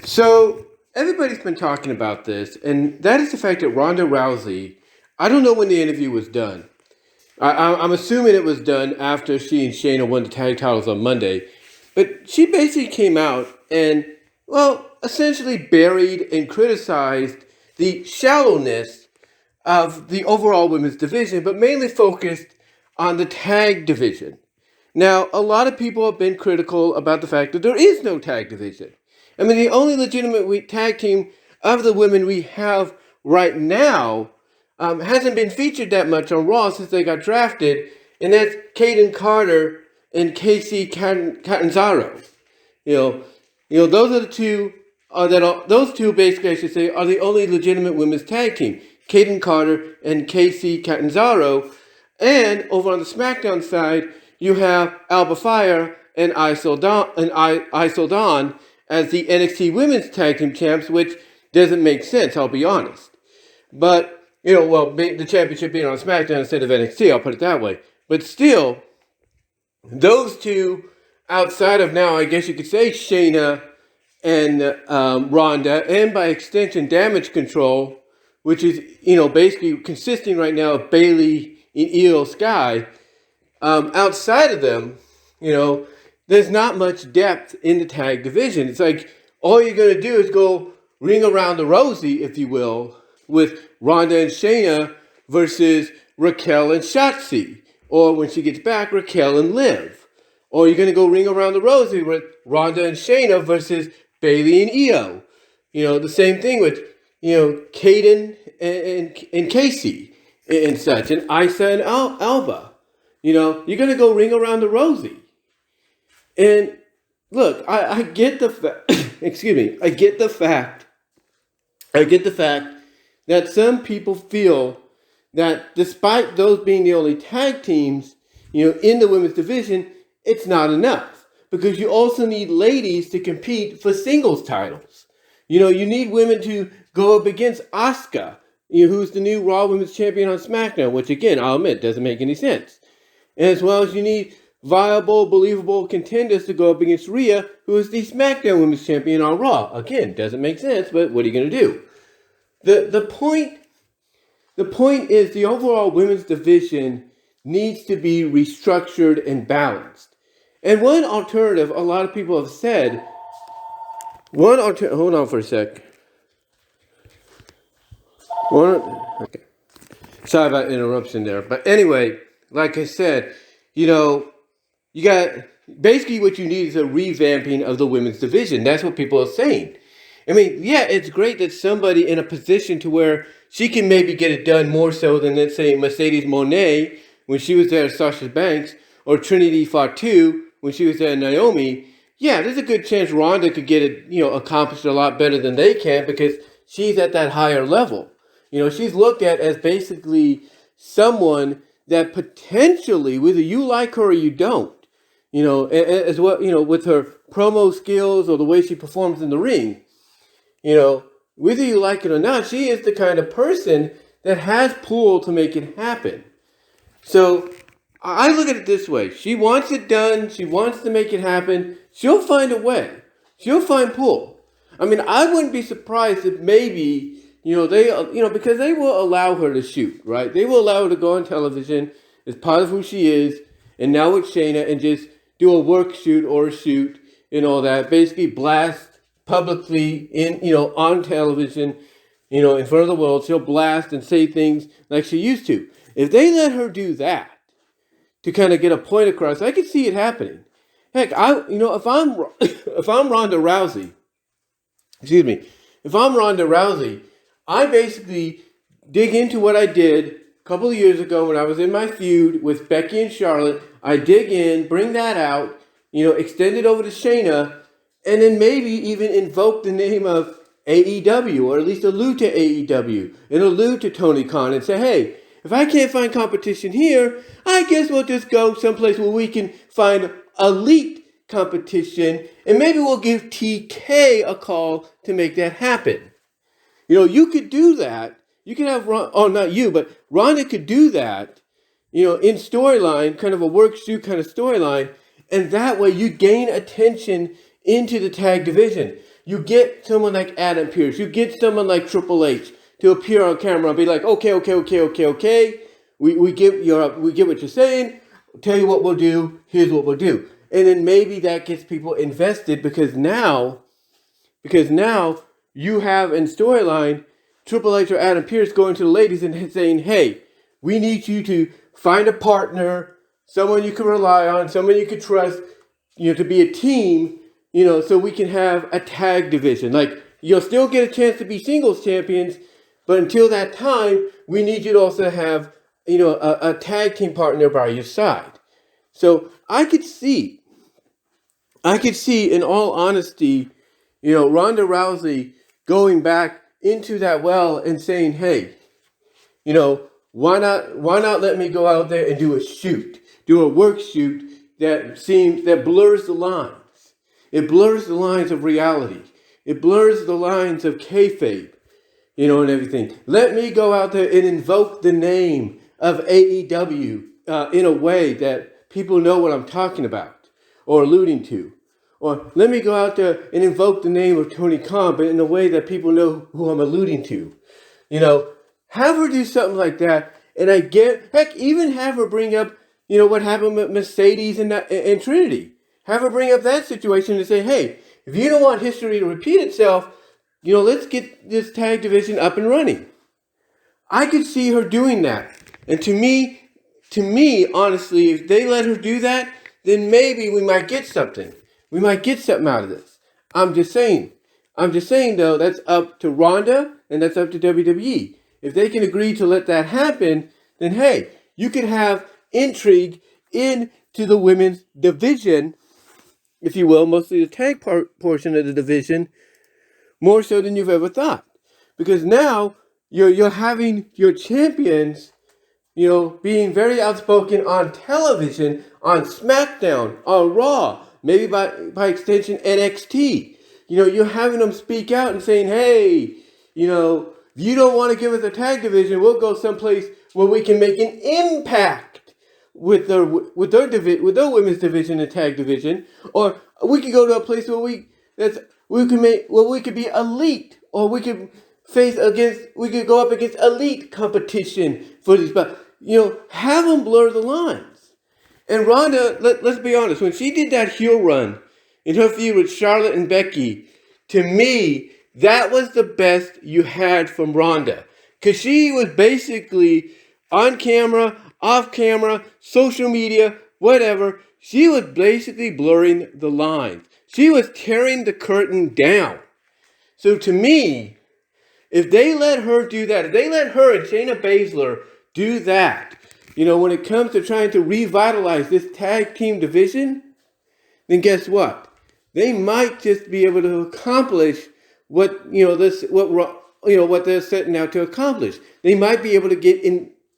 So everybody's been talking about this, and that is the fact that Ronda Rousey. I don't know when the interview was done. I'm assuming it was done after she and Shayna won the tag titles on Monday, but she basically came out and, well, essentially buried and criticized the shallowness of the overall women's division, but mainly focused on the tag division. Now, a lot of people have been critical about the fact that there is no tag division. I mean, the only legitimate tag team of the women we have right now hasn't been featured that much on Raw since they got drafted, and that's Kaden Carter and Casey Catanzaro. Those are the two. Those two, basically, I should say, are the only legitimate women's tag team. Kaden Carter and Casey Catanzaro, and over on the SmackDown side, you have Alba Fire and Isol Dawn as the NXT Women's Tag Team Champs, which doesn't make sense, I'll be honest. But, the championship being on SmackDown instead of NXT, I'll put it that way. But still, those two, outside of now, I guess you could say Shayna and Ronda, and by extension, Damage Control, which is, basically consisting right now of Bayley and Io Sky. Outside of them, there's not much depth in the tag division. It's like all you're going to do is go ring around the Rosie, if you will, with Ronda and Shayna versus Raquel and Shotzi. Or when she gets back, Raquel and Liv. Or you're going to go ring around the Rosie with Ronda and Shayna versus Bayley and Io. The same thing with, Kaden and Casey and such, and Isa and Alba. You're going to go ring around the Rosie. And look, I get the fact, I get the fact that some people feel that despite those being the only tag teams, in the women's division, it's not enough. Because you also need ladies to compete for singles titles. You need women to go up against Asuka, who's the new Raw Women's Champion on SmackDown, which again, I'll admit, doesn't make any sense. And as well as you need viable, believable contenders to go up against Rhea, who is the SmackDown Women's Champion on Raw. Again, doesn't make sense, but what are you going to do? The point is the overall women's division needs to be restructured and balanced. And one alternative, a lot of people have said, hold on for a sec. Okay. Sorry about interruption there. But anyway, like I said, you got basically what you need is a revamping of the women's division. That's what people are saying. I mean, yeah, it's great that somebody in a position to where she can maybe get it done more so than, let's say, Mercedes Moné when she was there at Sasha Banks, or Trinity Fatu when she was there at Naomi. Yeah, there's a good chance Ronda could get it, accomplished a lot better than they can because she's at that higher level. She's looked at as basically someone that potentially, whether you like her or you don't, as well, with her promo skills or the way she performs in the ring, whether you like it or not, she is the kind of person that has pull to make it happen. So I look at it this way. She wants it done. She wants to make it happen. She'll find a way. She'll find pull. I mean, I wouldn't be surprised if maybe, because they will allow her to shoot, right? They will allow her to go on television as part of who she is, and now with Shayna, and just do a work shoot or a shoot and all that. Basically blast publicly on television, in front of the world. She'll blast and say things like she used to. If they let her do that to kind of get a point across, I could see it happening. Heck, if I'm Ronda Rousey, I basically dig into what I did a couple of years ago when I was in my feud with Becky and Charlotte. I dig in, bring that out, extend it over to Shayna, and then maybe even invoke the name of AEW, or at least allude to AEW, and allude to Tony Khan and say, hey, if I can't find competition here, I guess we'll just go someplace where we can find elite competition, and maybe we'll give TK a call to make that happen. You could do that. You could have, not you, but Ronda could do that, in storyline, kind of a work shoot kind of storyline, and that way you gain attention into the tag division. you get someone like Adam Pearce, you get someone like Triple H to appear on camera and be like, okay. We get what you're saying. Tell you what we'll do. Here's what we'll do. And then maybe that gets people invested because now you have in storyline Triple H or Adam Pearce going to the ladies and saying, hey, we need you to find a partner, someone you can rely on, someone you can trust, to be a team, so we can have a tag division. Like, you'll still get a chance to be singles champions, but until that time, we need you to also have, a tag team partner by your side. So I could see, in all honesty, Ronda Rousey going back into that well and saying, hey, why not let me go out there and do a work shoot that blurs the lines. It blurs the lines of reality. It blurs the lines of kayfabe, and everything. Let me go out there and invoke the name of AEW in a way that people know what I'm talking about or alluding to. Or let me go out there and invoke the name of Tony Khan, but in a way that people know who I'm alluding to. Have her do something like that. And even have her bring up, what happened with Mercedes and Trinity. Have her bring up that situation and say, hey, if you don't want history to repeat itself, let's get this tag division up and running. I could see her doing that. And to me, honestly, if they let her do that, then maybe we might get something. We might get something out of this. I'm just saying, though, that's up to Ronda and that's up to WWE. If they can agree to let that happen, then hey, you could have intrigue into the women's division, if you will, mostly the tag portion of the division, more so than you've ever thought. Because now you're having your champions, being very outspoken on television, on SmackDown, on Raw, maybe by extension NXT. You're having them speak out and saying, hey, if you don't want to give us a tag division, we'll go someplace where we can make an impact with their women's division and tag division, or we could go to a place where we could be elite, or we could go up against elite competition for these. But have them blur the lines. And Ronda, let's be honest, when she did that heel run in her feud with Charlotte and Becky, to me, that was the best you had from Ronda. Because she was basically on camera, off camera, social media, whatever. She was basically blurring the lines. She was tearing the curtain down. So to me, if they let her do that, if they let her and Shayna Baszler do that, when it comes to trying to revitalize this tag team division, then guess what? They might just be able to accomplish what they're setting out to accomplish. They might be able to get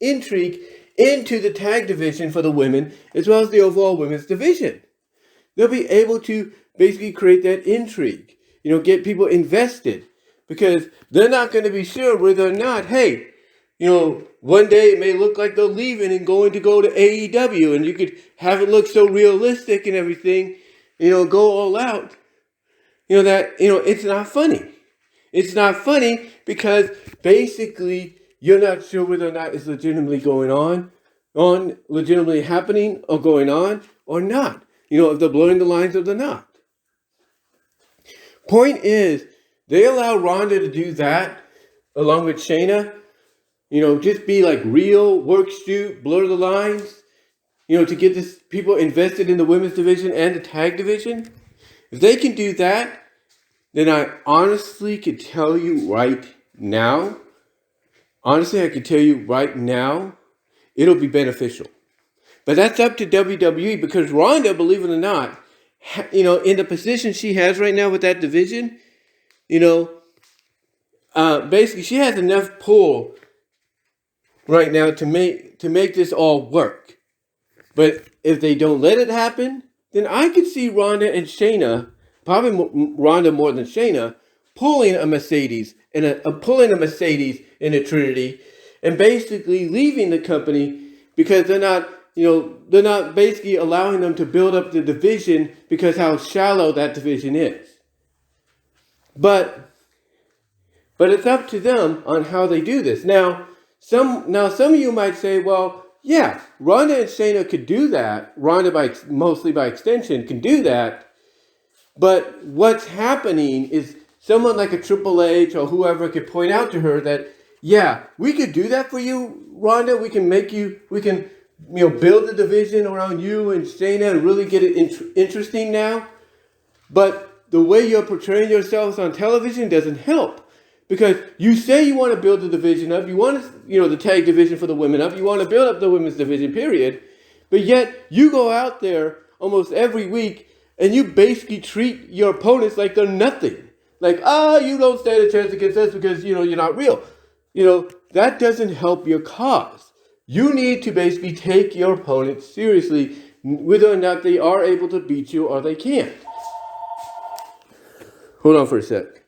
intrigue into the tag division for the women as well as the overall women's division. They'll be able to basically create that intrigue, get people invested, because they're not going to be sure whether or not, hey, one day it may look like they're leaving and going to go to AEW, and you could have it look so realistic and everything, go all out. It's not funny. It's not funny because basically you're not sure whether or not it's legitimately legitimately happening or going on or not. If they're blurring the lines or they're not. Point is, they allow Ronda to do that along with Shayna. Just be like real, work shoot, blur the lines. To get this people invested in the women's division and the tag division. If they can do that, then I honestly could tell you right now, it'll be beneficial. But that's up to WWE because Ronda, believe it or not, in the position she has right now with that division, basically she has enough pull right now to make this all work. But if they don't let it happen, then I could see Ronda and Shayna, probably Ronda more than Shayna, pulling a Mercedes in a Trinity, and basically leaving the company because they're not basically allowing them to build up the division because how shallow that division is. But it's up to them on how they do this. Now some of you might say, well, yeah, Ronda and Shayna could do that. Ronda mostly by extension can do that. But what's happening is someone like a Triple H or whoever could point out to her that, yeah, we could do that for you, Ronda. We can build the division around you and Shayna and really get it interesting now. But the way you're portraying yourselves on television doesn't help. Because you say you want to build the division up, you want the tag division for the women up, you want to build up the women's division, period. But yet you go out there almost every week and you basically treat your opponents like they're nothing. Like, you don't stand a chance against us because, you're not real. That doesn't help your cause. You need to basically take your opponents seriously, whether or not they are able to beat you or they can't. Hold on for a sec.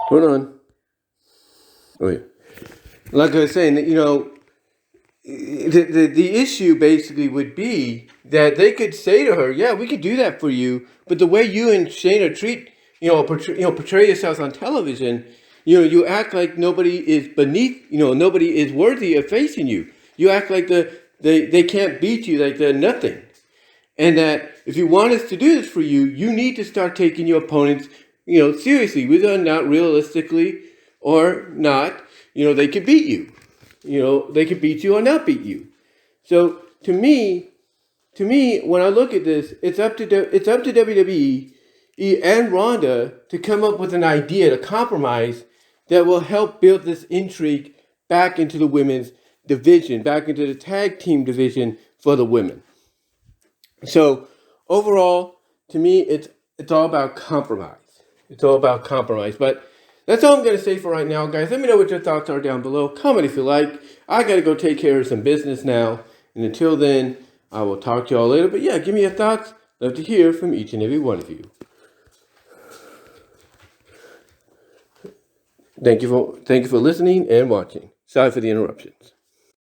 Hold on. Oh yeah. Like I was saying, the issue basically would be that they could say to her, "Yeah, we could do that for you," but the way you and Shayna portray yourselves on television, you act like nobody is nobody is worthy of facing you. You act like they can't beat you, like they're nothing. And that if you want us to do this for you, you need to start taking your opponents seriously, whether or not realistically or not, they could beat you. They could beat you or not beat you. So to me, when I look at this, it's up to WWE and Ronda to come up with an idea, to compromise that will help build this intrigue back into the women's division, back into the tag team division for the women. So overall, to me, it's all about compromise. It's all about compromise. But that's all I'm going to say for right now, guys. Let me know what your thoughts are down below. Comment if you like. I got to go take care of some business now. And until then, I will talk to y'all later. But yeah, give me your thoughts. Love to hear from each and every one of you. Thank you for listening and watching. Sorry for the interruptions.